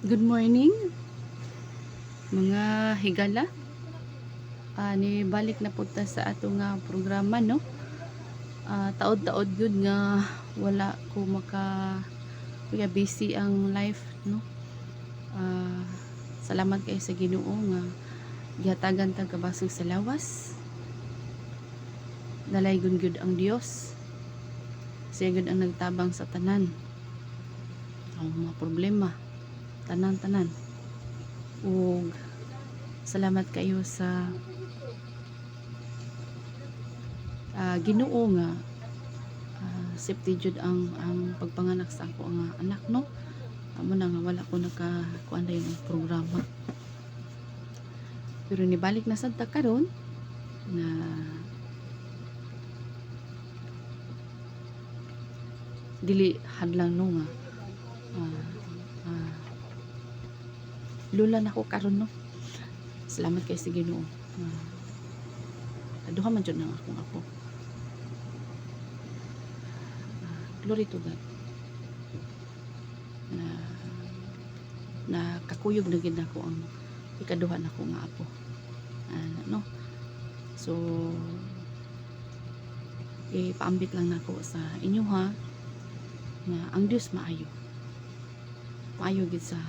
Good morning, mga higala. Ni balik na punta sa atong nga programa, no? Taod-taod gud nga wala ko kaya busy ang life, no? Ah, Salamat kay sa Ginoo nga gihatagan tag kabasig sa lawas. Dalay gud ang Dios. Siya gud ang nagtabang sa tanan. Ang mga problema, tanan-tanan. Ug salamat kayo sa Ginoo nga safety jud ang pagpanganak sa ako nga anak, no? Amo na nga wala ko nakakuan na yung programa, pero nibalik na sad ta karon na dili hadlang, no, nga lula na ko karon, no? Salamat kay sa Ginoo. Duha man jud nang akong apo. Glory to God. Na kakuyog na gid ako ang ikaduha nako nga apo. No? So paambit lang nako sa inyo, ha, nga ang Dios maayo. Maayo gid sa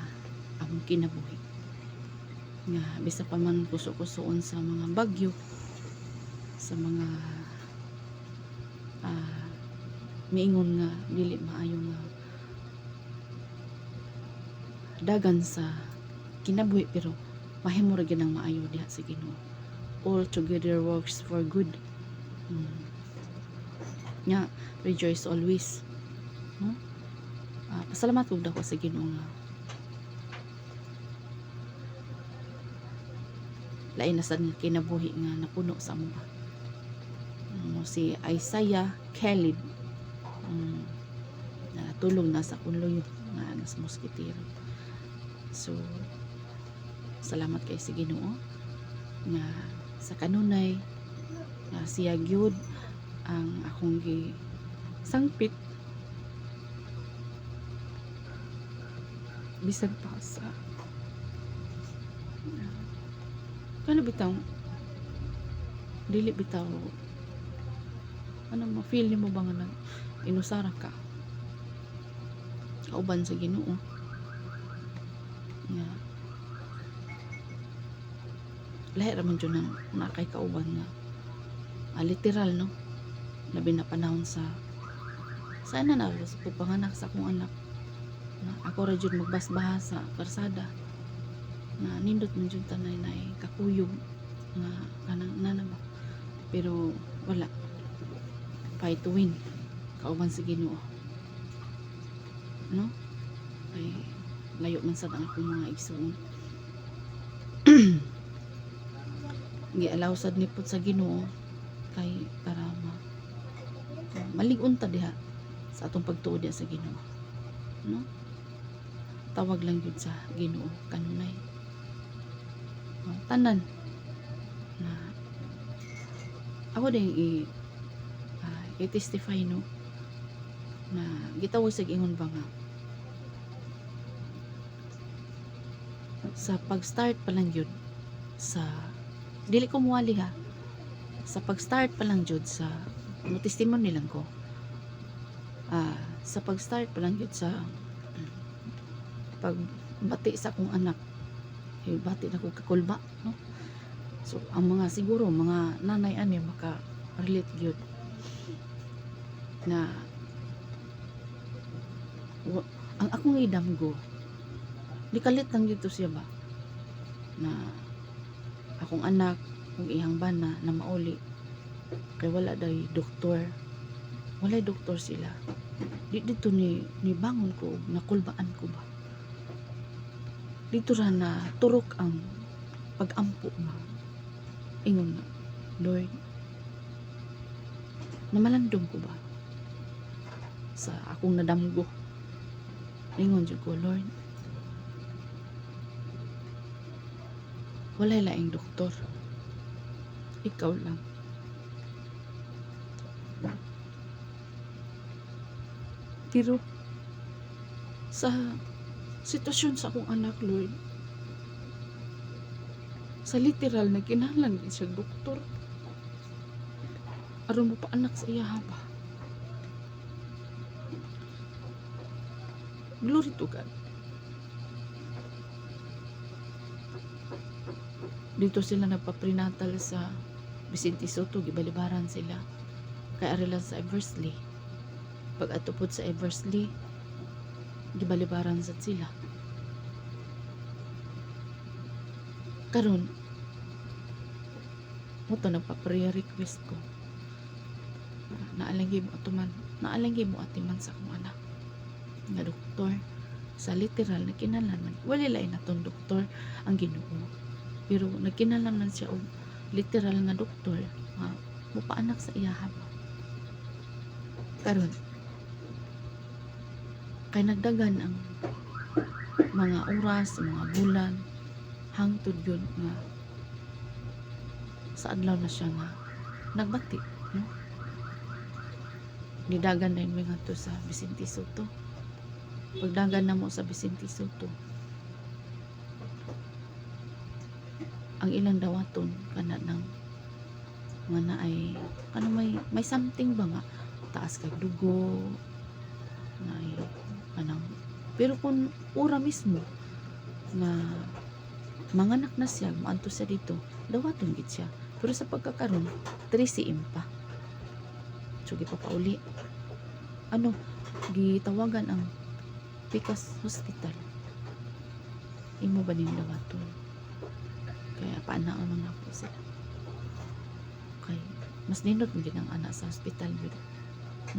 among kinabuhi. Nga bisa pa man kuso-kusoon sa mga bagyo, sa mga miingon nga dili maayo nga dagan sa kinabuhi, pero mahimo ra gyud ang maayo diha sa Ginoo. All together works for good. Nya rejoice always, no? Pasalamat ug dako sa Ginoo nga lain na sad nga kinabuhi nga napuno sa amo. Si Isaiah Kelly tulong na sa kunloyo nga nas moskitero. So salamat kay sa Ginoo nga sa kanunay nga siya gyud ang akong sangpit bisan pa sa kano bitaw dili bitaw mo feel nimo ba nga inusara ka kauban sa Ginoo nga lahi ra man jud na kay kauban nga literal, no? Labi na panahon sa sana na sa pagpanganak sa akong anak na ako ra jud magbasbaha sa karsada na nindot man jud tanay na kakuyog nga kanang nana ba, pero wala, fight to win kauban sa Ginoo, no? Ay layo man sad ang akong mga igsoon. Gialaw sad nipot sa Ginoo kay para malig-on ta diha sa atong pagtuo diha sa Ginoo, no? Tawag lang yun sa Ginoo kanunay tanan na ako din i-testify, no, na gitawag sa ingon ba nga sa pag-start pa lang yun sa dili ko muwali, ha, sa pag-start pa lang jud sa testimony lang ko, sa pag-start pa lang jud sa pagbati sa akong anak, bati na ko kakulba, no? So ang mga siguro mga nanay ani maka relate gyud na ang akong idamgo nikalit lang dito siya ba na akong anak kung ihang bana na mauli kay wala day doktor, walay doktor sila dito ni bangon ko nakulbaan ko ba dito ra na turok ang pag-ampo nga ingon nga Lord, namalandong ko ba sa akong nadamgo, ingon jud ko Lord, walay laing doktor, ikaw lang. Pero sa sitwasyon sa akong anak, Lord. Sa literal na kinahanglan gid siya doktor. Aron mo pa anak sa iya ba? Glory to God. Dito sila nagpa-prenatal sa Vicente Soto, gibalibaran sila. Kay arila sa Eversley. Pag atupod sa Eversley, gibalibaran sa sila. Karon, mo to nagpa-prayer request ko. Naalanggi mo atuman, naalanggi mo atiman sa akong anak. Nga doktor, sa literal na kinahanglan, wala lain natong doktor ang Ginoo. Pero nagkinahanglan siya og literal nga doktor nga mupaanak sa iya ba. Karon, kay nagdagan ang mga oras, mga bulan, hangtod yun nga sa adlaw na siya nga nagbati, no? Nidagan na yun nga to sa Vicente Soto. Pagdagan na mo sa Vicente Soto, ang ilang dawaton kana ng nga na ay ano may something ba nga taas kag dugo na ay kanang, pero kung ura mismo na manganak na siya, maanto siya dito, dawaton gid siya. Pero sa pagkakaroon 3cm pa, so gipapauli ano, gitawagan ang Pikas Hospital, imo ba ning dawaton, kaya paanaon na po sila. Okay, mas nindot mo ang anak sa hospital yun,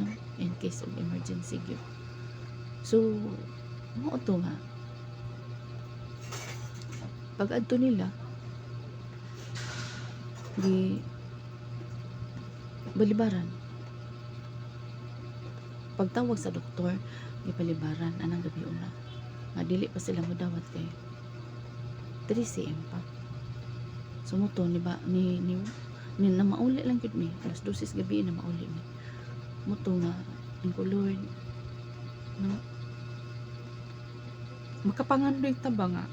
no? In case of emergency yun. So mo to nga pag adto nila di balibaran, pagtawag sa doktor ipalibaran anang gabi una nga dili pa sila modawat kay 3cm pa. So mo to ni ba ni na mauli lang gud mi alas 12 gabi na mauli mi mo to nga ang Lord, no, makapangandoy ta ba nga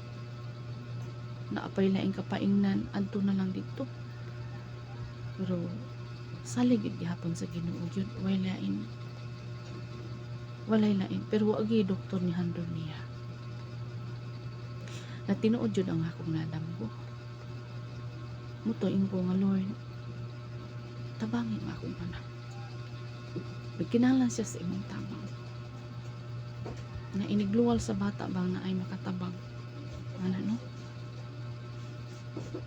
naapay laing kapaingnan adto na lang dito. Pero salig gid gihapon sa Ginoo gyud, walay lain, pero wagi doktor ni handol niya. Na tinuod jud ang akong nadamgo. Mutuin ko nga Lord, tabangin mo akong anak. Bigkinalan siya sa imong tabang. Na inigluwal sa bata bang na ay makatabang. Ano no?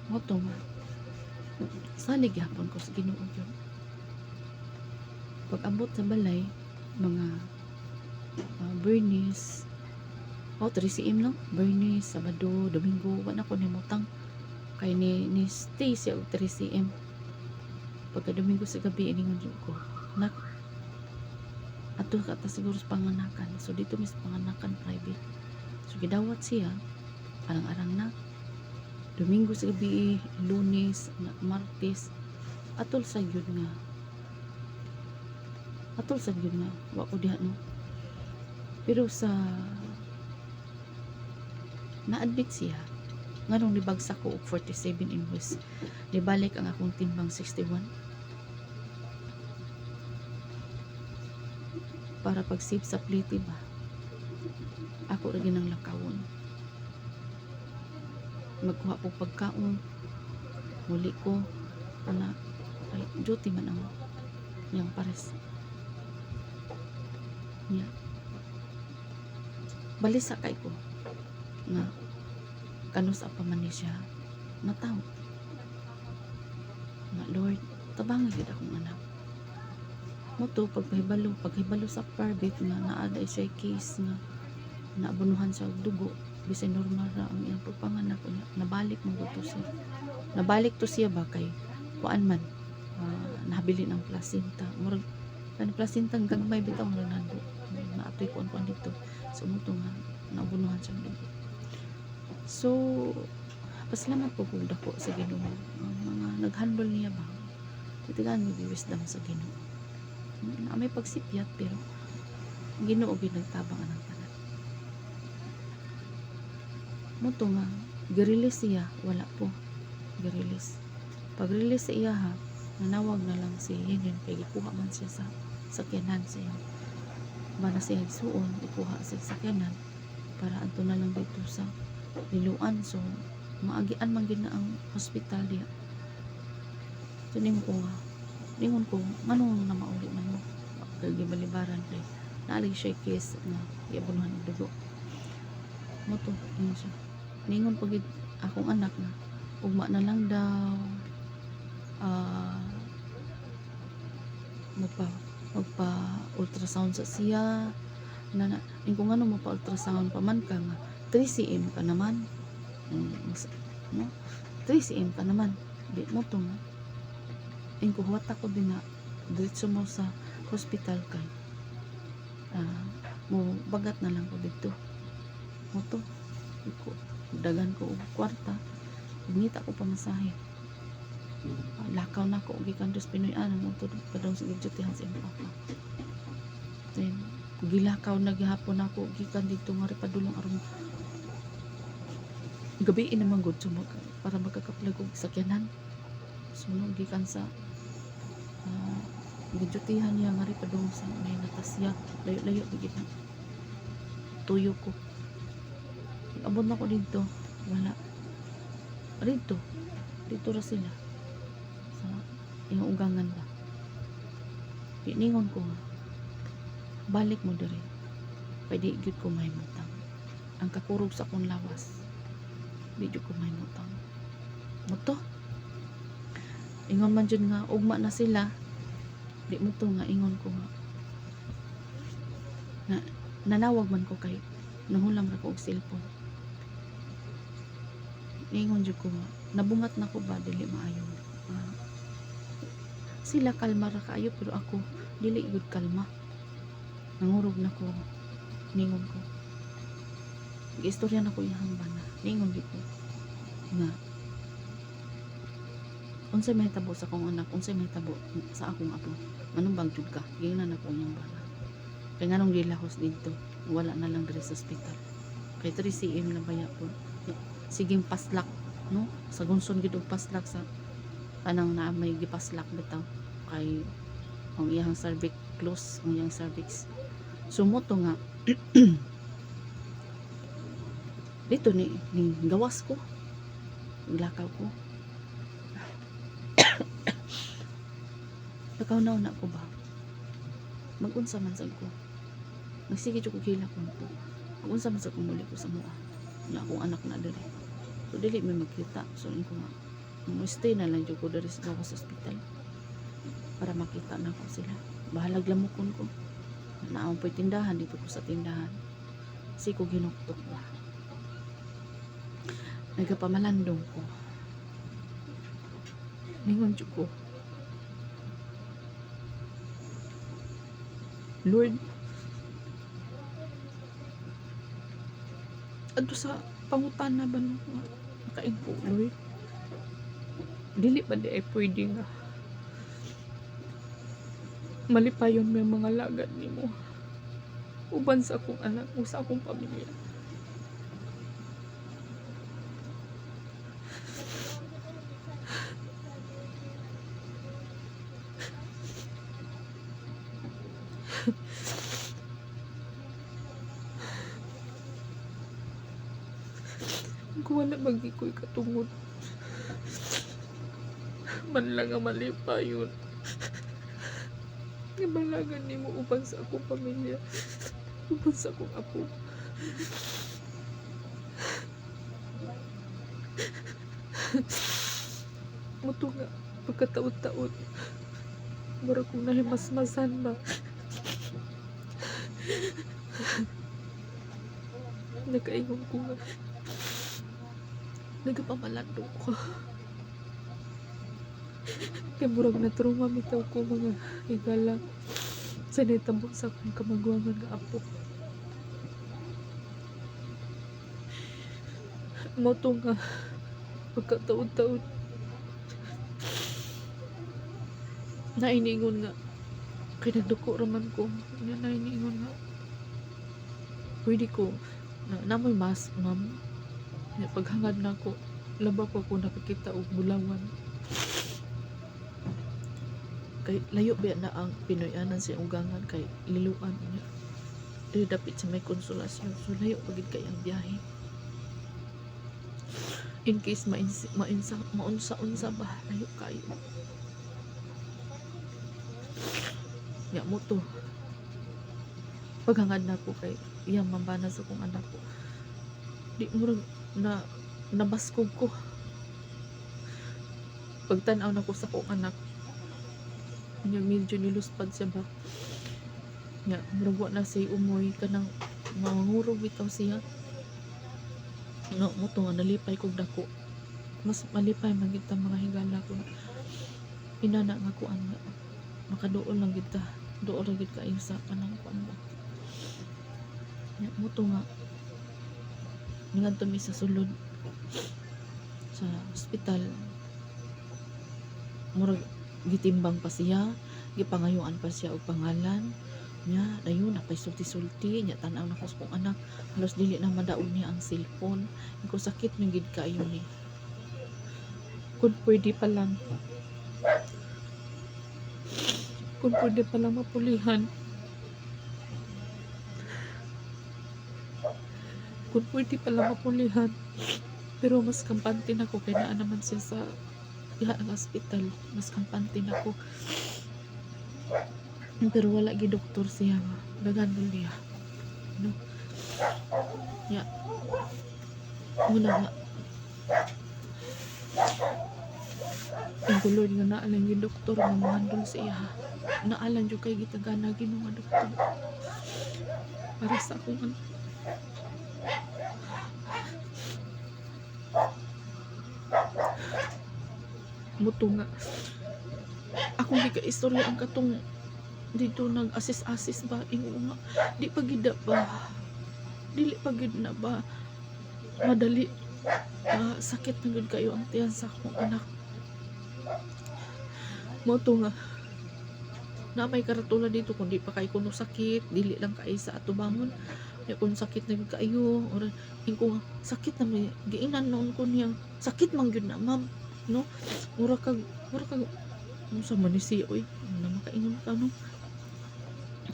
Muto nga. Salig hapon ko sa Ginoo yun. Pag abot sa balay, mga Bernice, 3cm no? Bernice, Sabado, Domingo, wala ko nimutang. Kay ni stay siya og 3cm. Pagka Domingo sa gabi, iningon ko, nak, ato ka ta siguro sa panganakan. So dito mis panganakan private. So gidawat siya, arang-arang na. Domingo sa gabi, Lunes, Martes, atol sa yun nga. Wa ko diha no. Pero sa na-admit siya, nga nung libagsak ko og 47 inches, libalik ang akong timbang 61. Para pag-save sa plate ba, ako rin ang lakawon. Magkuha ko pagkaon, muli ko, ana, ay, duty man ang niyang pares. Niya. Balisa kay ko, nga, kanus apa man ni siya, mataw. Nga, Lord, tabangan gid akong anak. Moto paghibalo sa private nga naada siya case nga naabunuhan sa dugo, bisan normal ra ang iyang pagpanganak niya. Nabalik to siya ba kay kuan man, nahabilin ang placenta. Murag kan placenta gagmay bitaw mo nando. Naatoy kuan dito. So moto nga naabunuhan sa dugo. So pasalamat po kung dako sa Ginoo. Mga naghandle niya ba? Titigan mo wisdom sa Ginoo. Na may pagsipyat pero Ginoo gyud nagtabang anang tanan. mo to nga gi-release siya, wala po gi-release. Pag release sa iya ha, nanawag na lang si Hinin kay gikuha man siya sa sakyanan siya. Bana siya igsuon, ikuha sa sakyanan para adto na lang dito sa Liloan. So maagian man gid na ang hospital diya. So ningon ko manong na mauli man mo kay gibalibaran kay naalig siya case nga giabunuhan og dugo. Mo to ingon siya. Ningon pagid akong anak na ugma na lang daw magpa ultrasound sa siya na kung ano magpa ultrasound pa man ka nga 3 cm ka naman no 3 cm ka naman di mo to nga ko huwat ako din na diretso mo sa hospital kay mo bagat na lang ko dito mo to ko dagan ko og kwarta ngita ko pamasahe lakaw na ko gikan dos Pinoy anan mo to kadong sige jutihan sa imong papa then gilakaw na gihapon ako gikan dito nga padulong aron gabi naman gud sumog para magkakaplag og sakyanan sunog gikan sa gijutihan niya nga padulong sa may natasya layo-layo bigit na tuyo ko abot na ko dito wala dito ra sila sa iyong ugangan ba piningon ko nga balik mo diri pwede gyud ko mahimutang ang kakurog sa akong lawas di gyud ko mahimutang mo to ingon man jud nga ugma na sila di mo to nga ingon ko nga na nanawag man ko kay nahulam ra ko og cellphone ingon jud ko nga nabungat na ko ba dili maayo sila kalma ra kaayo pero ako dili gud kalma nangurog na ko ningon ko giistorya na ko iyang bana ningon gid ko nga unsay mahitabo sa akong anak unsay mahitabo sa akong apo manumbang jud ka gingnan ako iyang bana kay nganong gilahos dito wala na lang diri sa ospital kay 3 cm na baya po siging paslak no sa gunson gid og paslak sa kanang na may gipaslak bitaw kay ang iyang cervix close ang iyang cervix sumoto nga dito ni gawas ko lakaw ko lakaw na ko ba magunsa man sad ko nagsige jud ko hilak ko magunsa man sad ko muli ko sa mua na akong anak na diri so dili may magkita so ko nga stay na lang jud ko diri sa gawas hospital para makita na ko sila bahalag lamukon ko naawang po'y tindahan dito ko sa tindahan si ko ginuktok ba nagapamalandong ko ningon jud ko Lord adto sa pangutana ba no nakain po Lord dili ba di ay pwede nga malipayon may mga lagad nimo uban sa akong anak o sa akong pamilya kung wala bagi ko'y katungod man lang ang malipayon ibalagan nimo uban sa akong pamilya uban sa akong apo muto nga pagkataon-taon mura kong nahimasmasan ba nakaingon ko nga nagapamalandong ko kaya murag na trauma bitaw ko mga higala sa netabo sa akong kamagwangan nga apo mo to nga pagkataon-taon nainingon nga kay nagduko raman ko nainingon nga pwede ko namoy mas ma'am Nya paghangad nako, laba pa ko nakakita og bulawan. Kay layo ba na ang Pinoyanan sa ugangan kay liluan niya. Dili dapit sa may konsolasyon. So layo pagid kay ang biyahe. In case maunsa-unsa ba, layo kayo. Ya mo to. Paghangad na ko kay iyang mambana sa kong anak ko. Di mo na nabaskog ko. Pagtanaw na ko sa kong anak, niya medyo niluspad siya ba. Nya murag na say umoy kanang mangurog bitaw siya. No, mo to nga nalipay kog dako. Mas malipay man kita mga higala ko. Inana nga ko ang makaduol lang kita. Duol lang gid kayo sa kanang kuan ba. Nya mo to nga ngadto mi sa sulod sa ospital. Murag gitimbang pa siya, gipangayuan pa siya og pangalan nya, dayon na pay sulti-sulti nya tan-aw na ko sa kong anak, halos dili na madaog niya ang cellphone. Ko sakit ng gid kaayo ni. Kung pwede pa lang mapulihan, pero mas kampante na ko kay naa naman siya sa diha ang hospital, mas kampante na ko. Pero wala gi doktor siya nga nagandol niya, no? Ya muna nga ang kulod nga naalang yung doktor nga mangandol siya, naalang yung kay gitagana Ginoo nga doktor para sa akong muto nga akong gika-istorya ang katong dito nag-assist ba ingo nga dili pagid na ba madali sakit na gud kayo ang tiyan sa akong anak. Mo to nga na may karatula dito kung di pa kay kuno sakit, dili lang kay sa atubangon. Ya kung sakit na gud kayo or ingo sakit na may giingnan noon ko niyang sakit man gyud na ma'am, no? Mura kag mo sa manisi oy na makaingon ka no.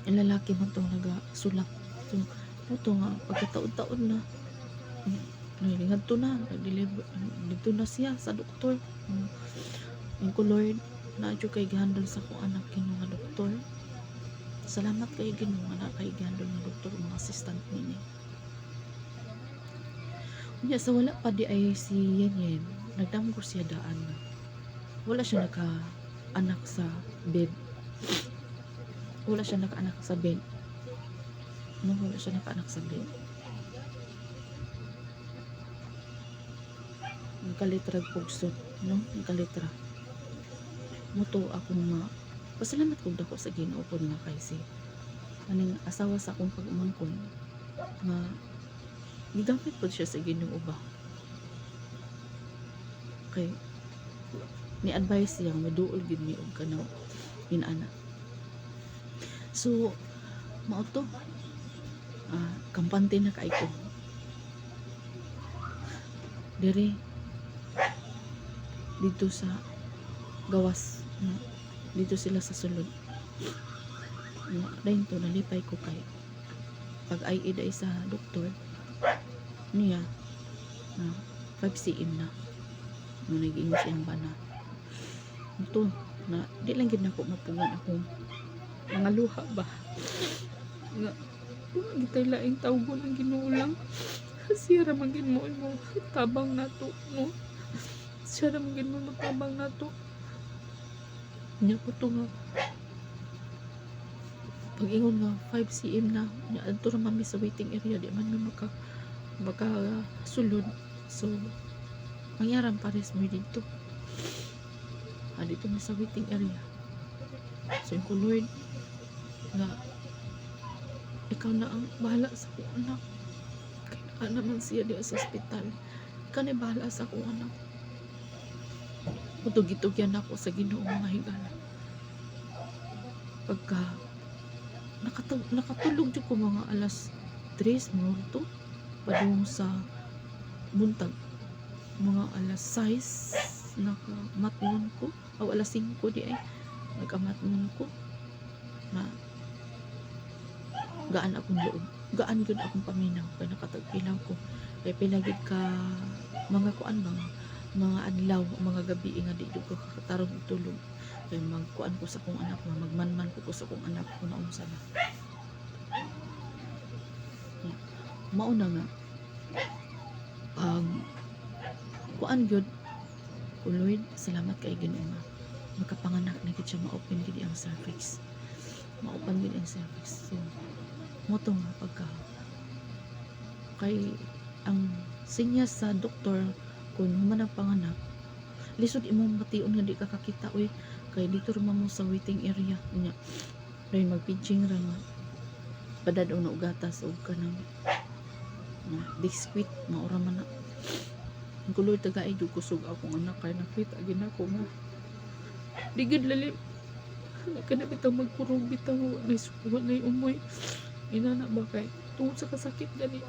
Ang lalaki man to nagasulak. So mo nga pagkataon-taon na ngadto na nag-deliver dito na siya sa doktor. Yung ko Lord na adyo kay gihandle sa kong anak Ginoo nga doktor. Salamat kay Ginoo nga kay gihandle nga doktor mga assistant nini. Unya sa wala pa di ay si Yen nagdamgo siya daan. Wala siya naka-anak sa bed. Wala siya naka-anak sa bed. No, wala siya naka-anak sa bed. Nagkalitra pugsot, no? Nagkalitra. Muto akong pasalamat kong dako sa Ginoo po nga kay si aning asawa sa akong pag-umangkon nga gigamit po siya sa Ginoo ba. Kay ni-advise siya maduol gid mi og kanang inana. So mao to kampante na kay ko diri dito sa gawas, no? Dito sila sa sulod, no? Dayon to nalipay ko kay pag ay iday sa doktor niya na 5 cm na no nag-ingon siyang bana ito na di lang gid nako mapungan akong mga luha ba nga gitay laing tawgon ang Ginoo lang. Siya ra man gid mo tabang nato, no? Siya ra man gid mo tabang nato. Nya ko to nga pag ingon nga 5 cm na nya adto ra man mi sa waiting area di man mi maka sulod. So mangyaran pares mo dito dito mi sa waiting area. So yung Lord nga ikaw na ang bahala sa akong anak. Kaya naman siya di sa ospital. Ikaw na bahala sa akong anak. Utog-itugyan ako sa Ginoo mga higala. Pagka nakatulog dyan ko mga alas 3 minuto padung sa buntag mga alas 6 nakamatnon ko o alas 5 di ay nagamatnon ko na gaan akong loob, gaan gyud akong paminaw kay nakatagpilaw ko kay pilagid ka mga kuan ba mga adlaw mga gabi nga di ko kakatarong og tulog kay magkuan ko sa akong anak nga magmanman ko sa akong anak kung naunsa na mao na nga kuan gyud ko Lord salamat kay Ginoo nga makapanganak na gid siya ma-open gid ang cervix ma-open gid ang cervix so mo to nga pagka kay ang sinya sa doktor kung human ang panganak lisod imong mation nga di ka kakita oy kay dito ra mo sa waiting area nya dahil magpitching ra nga padadong na ugatas og kanang na biscuit maura man na ang kuloy tagay jud kusog akong anak kay nakita gid ako nga digid lalim kana bitaw magkurog bitaw nay umoy inana ba kay tungod sa kasakit gani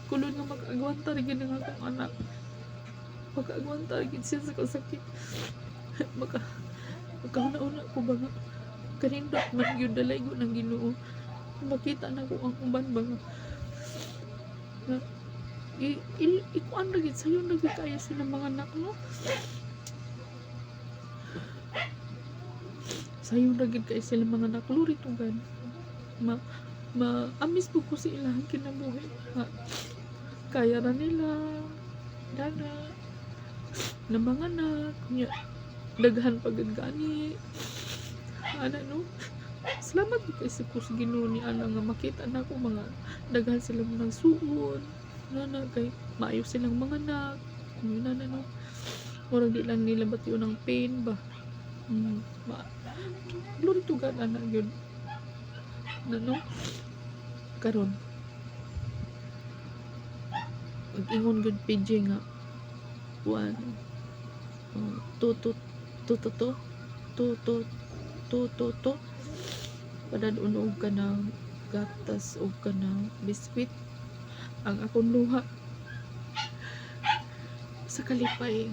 kulon nga mag-agwanta rin gani nga akong anak mag-agwanta rin siya sa kasakit magkauna-una ko ba nga kanindot man yun dalay ko ng Ginoo makita na ko ang uban ba nga ikuan na gid sayo na gid kaya sila mga anak no sayo na gid kaya sila mga anak luri tugan amis po ko sila ang kinabuhi kaya na nila dana na mga anak nya daghan pagad gani ana no salamat kay sa kus Ginoo ni ana nga makita na ko mga daghan sila mga suod nana kay maayo silang mga anak nana no murag di lang nila batiyo ng pain ba glory to God ana gyud no karon pag-ingon gud PJ nga kuan to padadun ka ng gatas o ka ng biskwit ang akong luha sa kalipay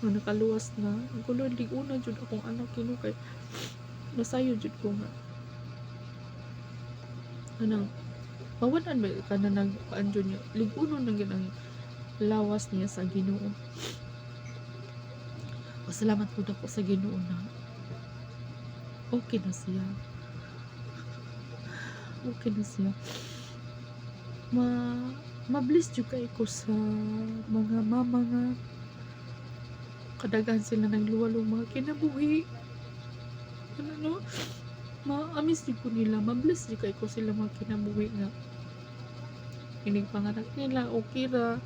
nga nakaluwas na ang kulod liguna jud akong anak kino kay nasayo jud ko nga anang mawanan ba ka na nagpaanjo niya liguno na gid ang lawas niya sa Ginoo pasalamat po ako sa Ginoo na okay na siya ma-bless jud kay ko sa mga mama nga kadaghan sila nagluwalong mga kinabuhi ano no ma-amis di ko nila ma-bless di kay ko sila mga kinabuhi nga inig panganak nila okay ra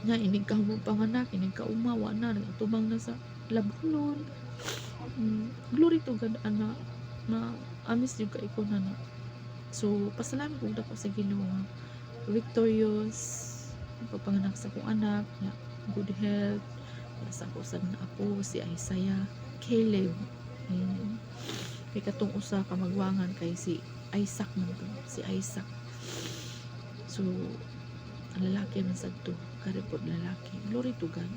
nga inig ka mo panganak inig ka umawa na tubang na sa labunon glory to God ana na amis di kay ko na so pasalamat ko dako sa Ginoo victorious pagpanganak sa kong anak nga good health sa ako sa na apo si Isaiah Caleb kay katong usa ka magwangan kay si Isaac man to si Isaac so ang lalaki man sad to karipod lalaki glory to God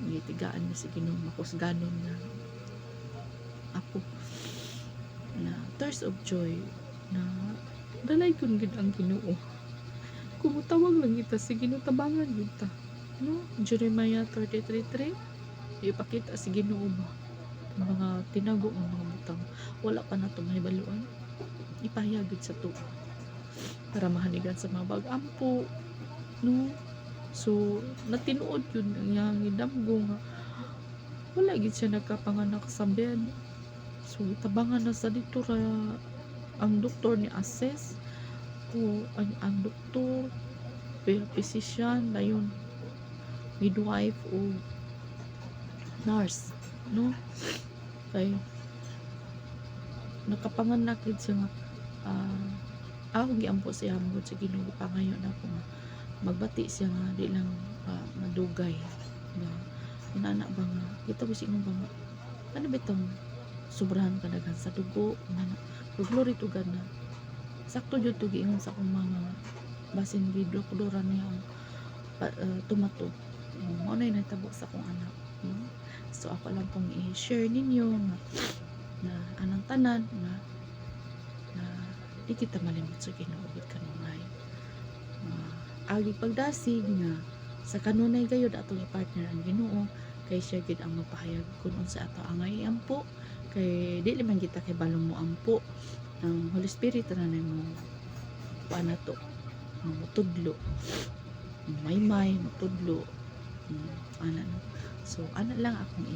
gitigaan ni si Ginoo makusganon na apo na thirst of joy na dalay kun gid ang Ginoo kumutawag lang kita si Ginoo tabangan gyud ta no Jeremiah 33:3 ipakita si Ginoo ba mga tinago ng mga butang wala pa nato mahibaluan ipahayag gid sa tuo para mahanigan sa mga bag-ampo no so natinuod yun ang idamgo nga wala gid siya nagkapanganak sa bed so tabangan na sa dito ra ang doktor ni assess o ang doktor physician dayon midwife o nurse no kay nakapanganak gid siya nga ako giampo siya mo sa Ginoo pangayon ako nga magbati siya nga di lang madugay nga inana ba nga kita bisig mo ba nga ano bitong sobrahan kadaghan sa dugo inana glory to God na sakto jud to giingon sa akong mga basin gidlok-doran niya ang tomato. Mao na nahitabo sa akong anak. So ako lang pong i-share ninyo na anang tanan na di kita malimot sa Ginoo ug kanunay. Agi pagdasig nga sa kanunay gayud atong i-partner ang Ginoo kay siya gid ang mapahayag kun unsa ato angay ampo kay dili man kita kay balong mo ampo ang Holy Spirit na mo paano to mutudlo may mutudlo ana no. So ana lang akong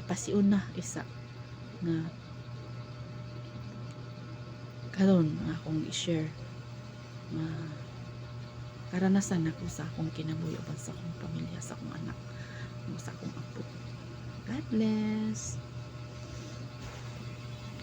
pasiun na isa nga karon akong i-share na karanasan ako sa akong kinabuhi uban sa akong pamilya sa akong anak sa akong apo. God bless.